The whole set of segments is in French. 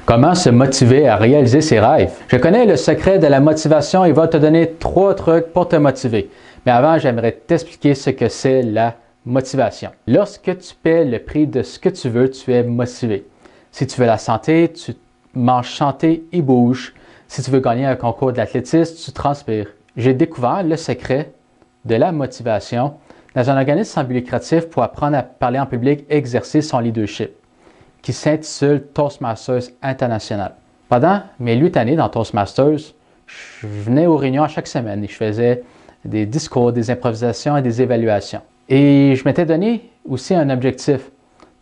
Comment se motiver à réaliser ses rêves? Je connais le secret de la motivation et va te donner 3 trucs pour te motiver. Mais avant, j'aimerais t'expliquer ce que c'est la motivation. Lorsque tu paies le prix de ce que tu veux, tu es motivé. Si tu veux la santé, tu manges santé et bouge. Si tu veux gagner un concours d'athlétisme, tu transpires. J'ai découvert le secret de la motivation dans un organisme sans but lucratif pour apprendre à parler en public et exercer son leadership, qui s'intitule Toastmasters International. Pendant mes 8 années dans Toastmasters, je venais aux réunions à chaque semaine et je faisais des discours, des improvisations et des évaluations. Et je m'étais donné aussi un objectif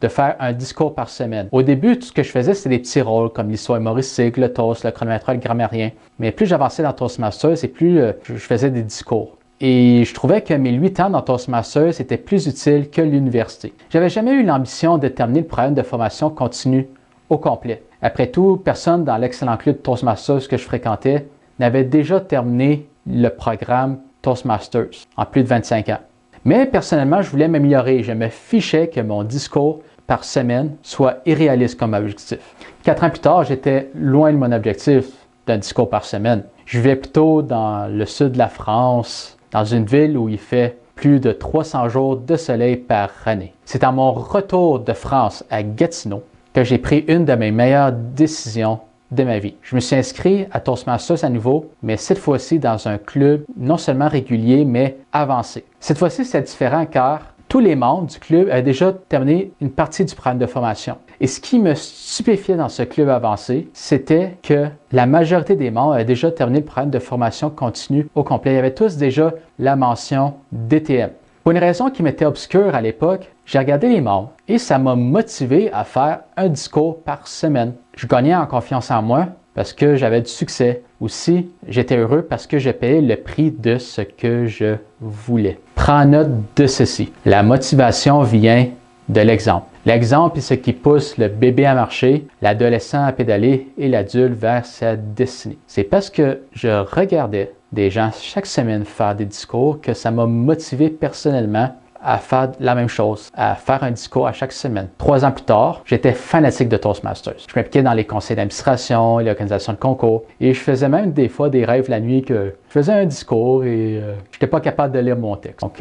de faire un discours par semaine. Au début, tout ce que je faisais, c'était des petits rôles comme l'histoire humoristique, le toast, le chronométrage, le grammairien. Mais plus j'avançais dans Toastmasters et plus je faisais des discours. Et je trouvais que mes 8 ans dans Toastmasters étaient plus utiles que l'université. J'avais jamais eu l'ambition de terminer le programme de formation continue au complet. Après tout, personne dans l'excellent club Toastmasters que je fréquentais n'avait déjà terminé le programme Toastmasters en plus de 25 ans. Mais personnellement, je voulais m'améliorer. Je me fichais que mon discours par semaine soit irréaliste comme objectif. 4 ans plus tard, j'étais loin de mon objectif d'un discours par semaine. Je vivais plutôt dans le sud de la France, dans une ville où il fait plus de 300 jours de soleil par année. C'est à mon retour de France à Gatineau que j'ai pris une de mes meilleures décisions de ma vie. Je me suis inscrit à Toastmasters à nouveau, mais cette fois-ci dans un club non seulement régulier, mais avancé. Cette fois-ci, c'est différent car tous les membres du club avaient déjà terminé une partie du programme de formation. Et ce qui me stupéfiait dans ce club avancé, c'était que la majorité des membres avaient déjà terminé le programme de formation continue au complet. Ils avaient tous déjà la mention DTM. Pour une raison qui m'était obscure à l'époque, j'ai regardé les membres et ça m'a motivé à faire un discours par semaine. Je gagnais en confiance en moi parce que j'avais du succès. Aussi, j'étais heureux parce que je payais le prix de ce que je voulais. Prends note de ceci. La motivation vient de l'exemple. L'exemple est ce qui pousse le bébé à marcher, l'adolescent à pédaler et l'adulte vers sa destinée. C'est parce que je regardais des gens chaque semaine faire des discours que ça m'a motivé personnellement à faire la même chose, à faire un discours à chaque semaine. 3 ans plus tard, j'étais fanatique de Toastmasters. Je m'impliquais dans les conseils d'administration et l'organisation de concours. Et je faisais même des fois des rêves la nuit que je faisais un discours et je n'étais pas capable de lire mon texte. Donc,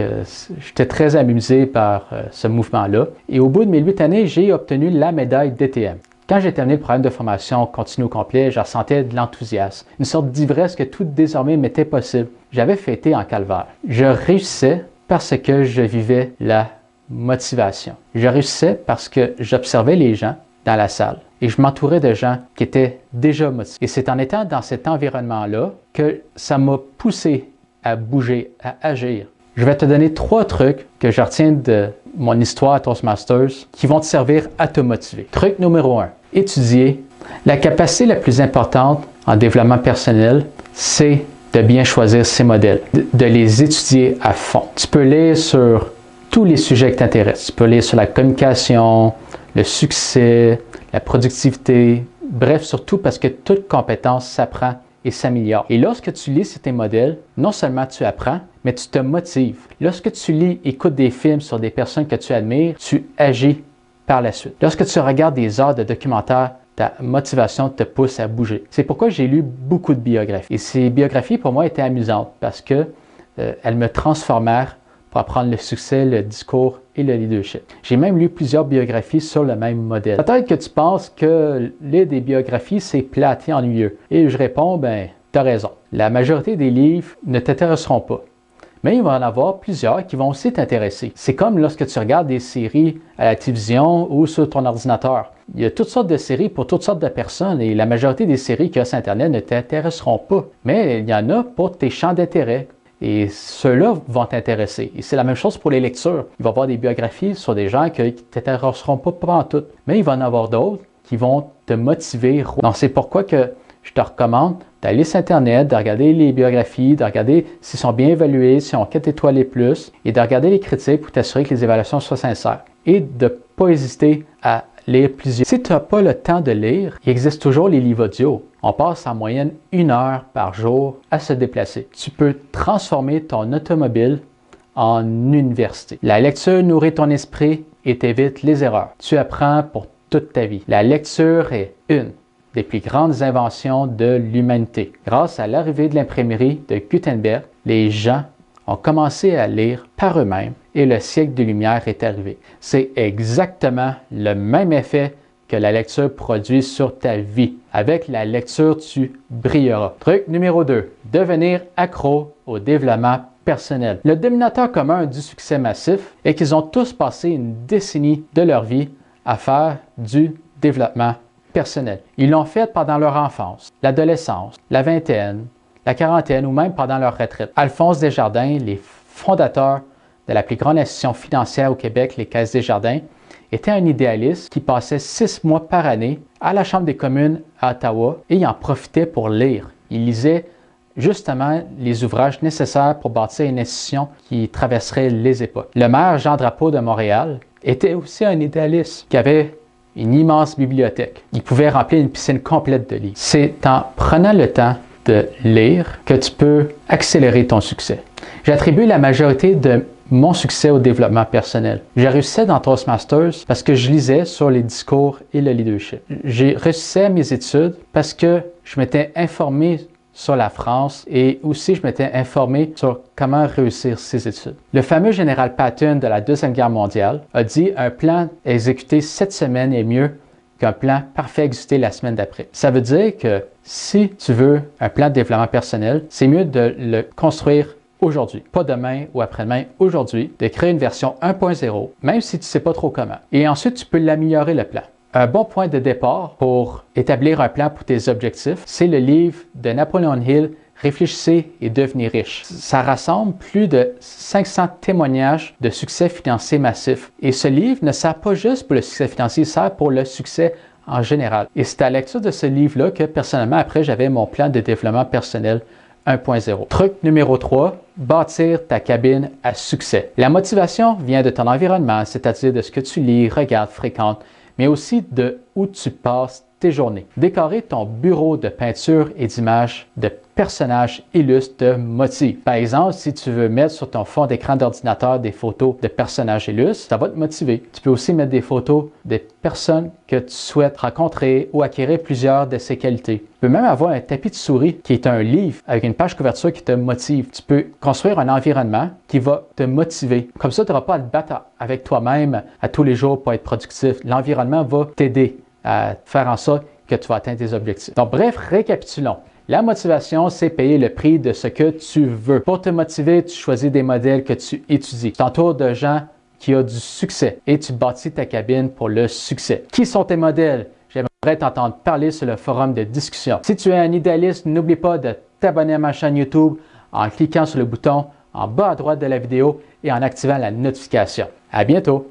j'étais très amusé par ce mouvement-là. Et au bout de mes 8 années, j'ai obtenu la médaille DTM. Quand j'ai terminé le programme de formation continu au complet, je ressentais de l'enthousiasme, une sorte d'ivresse que tout désormais m'était possible. J'avais fêté en calvaire. Je réussissais parce que je vivais la motivation. Je réussissais parce que j'observais les gens dans la salle et je m'entourais de gens qui étaient déjà motivés. Et c'est en étant dans cet environnement-là que ça m'a poussé à bouger, à agir. Je vais te donner 3 trucs que je retiens de mon histoire à Toastmasters qui vont te servir à te motiver. Truc numéro 1, étudier. La capacité la plus importante en développement personnel, c'est de bien choisir ses modèles, de les étudier à fond. Tu peux lire sur tous les sujets qui t'intéressent. Tu peux lire sur la communication, le succès, la productivité, bref, surtout parce que toute compétence s'apprend et s'améliore. Et lorsque tu lis sur tes modèles, non seulement tu apprends, mais tu te motives. Lorsque tu lis, écoutes des films sur des personnes que tu admires, tu agis par la suite. Lorsque tu regardes des heures de documentaires, ta motivation te pousse à bouger. C'est pourquoi j'ai lu beaucoup de biographies. Et ces biographies, pour moi, étaient amusantes parce que elles me transformèrent pour apprendre le succès, le discours et le leadership. J'ai même lu plusieurs biographies sur le même modèle. Peut-être que tu penses que lire des biographies, c'est plate et ennuyeux. Et je réponds, ben, t'as raison. La majorité des livres ne t'intéresseront pas. Mais il va en avoir plusieurs qui vont aussi t'intéresser. C'est comme lorsque tu regardes des séries à la télévision ou sur ton ordinateur. Il y a toutes sortes de séries pour toutes sortes de personnes et la majorité des séries qu'il y a sur Internet ne t'intéresseront pas. Mais il y en a pour tes champs d'intérêt et ceux-là vont t'intéresser. Et c'est la même chose pour les lectures. Il va y avoir des biographies sur des gens qui ne t'intéresseront pas pantoute. Mais il va en avoir d'autres qui vont te motiver. Donc c'est pourquoi que je te recommande d'aller sur Internet, de regarder les biographies, de regarder s'ils sont bien évalués, s'ils ont 4 étoiles et plus, et de regarder les critiques pour t'assurer que les évaluations soient sincères. Et de ne pas hésiter à lire plusieurs. Si tu n'as pas le temps de lire, il existe toujours les livres audio. On passe en moyenne 1 heure par jour à se déplacer. Tu peux transformer ton automobile en université. La lecture nourrit ton esprit et t'évite les erreurs. Tu apprends pour toute ta vie. La lecture est des plus grandes inventions de l'humanité. Grâce à l'arrivée de l'imprimerie de Gutenberg, les gens ont commencé à lire par eux-mêmes et le siècle des Lumières est arrivé. C'est exactement le même effet que la lecture produit sur ta vie. Avec la lecture, tu brilleras. Truc numéro 2, devenir accro au développement personnel. Le dénominateur commun du succès massif est qu'ils ont tous passé une décennie de leur vie à faire du développement personnel. Ils l'ont fait pendant leur enfance, l'adolescence, la vingtaine, la quarantaine ou même pendant leur retraite. Alphonse Desjardins, les fondateurs de la plus grande institution financière au Québec, les Caisses Desjardins, était un idéaliste qui passait 6 mois par année à la Chambre des communes à Ottawa et il en profitait pour lire. Il lisait justement les ouvrages nécessaires pour bâtir une institution qui traverserait les époques. Le maire Jean Drapeau de Montréal était aussi un idéaliste qui avait une immense bibliothèque. Il pouvait remplir une piscine complète de livres. C'est en prenant le temps de lire que tu peux accélérer ton succès. J'attribue la majorité de mon succès au développement personnel. J'ai réussi dans Toastmasters parce que je lisais sur les discours et le leadership. J'ai réussi à mes études parce que je m'étais informé sur la France et aussi je m'étais informé sur comment réussir ses études. Le fameux général Patton de la Deuxième Guerre mondiale a dit « Un plan exécuté cette semaine est mieux qu'un plan parfait exécuté la semaine d'après ». Ça veut dire que si tu veux un plan de développement personnel, c'est mieux de le construire aujourd'hui, pas demain ou après-demain, aujourd'hui, de créer une version 1.0, même si tu ne sais pas trop comment. Et ensuite, tu peux l'améliorer le plan. Un bon point de départ pour établir un plan pour tes objectifs, c'est le livre de Napoleon Hill, Réfléchissez et devenez riche. Ça rassemble plus de 500 témoignages de succès financier massif. Et ce livre ne sert pas juste pour le succès financier, il sert pour le succès en général. Et c'est à la lecture de ce livre-là que personnellement, après, j'avais mon plan de développement personnel 1.0. Truc numéro 3, bâtir ta cabine à succès. La motivation vient de ton environnement, c'est-à-dire de ce que tu lis, regardes, fréquentes, mais aussi de où tu passes tes journées. Décorer ton bureau de peinture et d'images de personnages illustres te motive. Par exemple, si tu veux mettre sur ton fond d'écran d'ordinateur des photos de personnages illustres, ça va te motiver. Tu peux aussi mettre des photos des personnes que tu souhaites rencontrer ou acquérir plusieurs de ces qualités. Tu peux même avoir un tapis de souris qui est un livre avec une page couverture qui te motive. Tu peux construire un environnement qui va te motiver. Comme ça, tu n'auras pas à te battre avec toi-même à tous les jours pour être productif. L'environnement va t'aider à faire en sorte que tu vas atteindre tes objectifs. Donc bref, récapitulons. La motivation, c'est payer le prix de ce que tu veux. Pour te motiver, tu choisis des modèles que tu étudies. Tu t'entoures de gens qui ont du succès et tu bâtis ta cabine pour le succès. Qui sont tes modèles? J'aimerais t'entendre parler sur le forum de discussion. Si tu es un idéaliste, n'oublie pas de t'abonner à ma chaîne YouTube en cliquant sur le bouton en bas à droite de la vidéo et en activant la notification. À bientôt!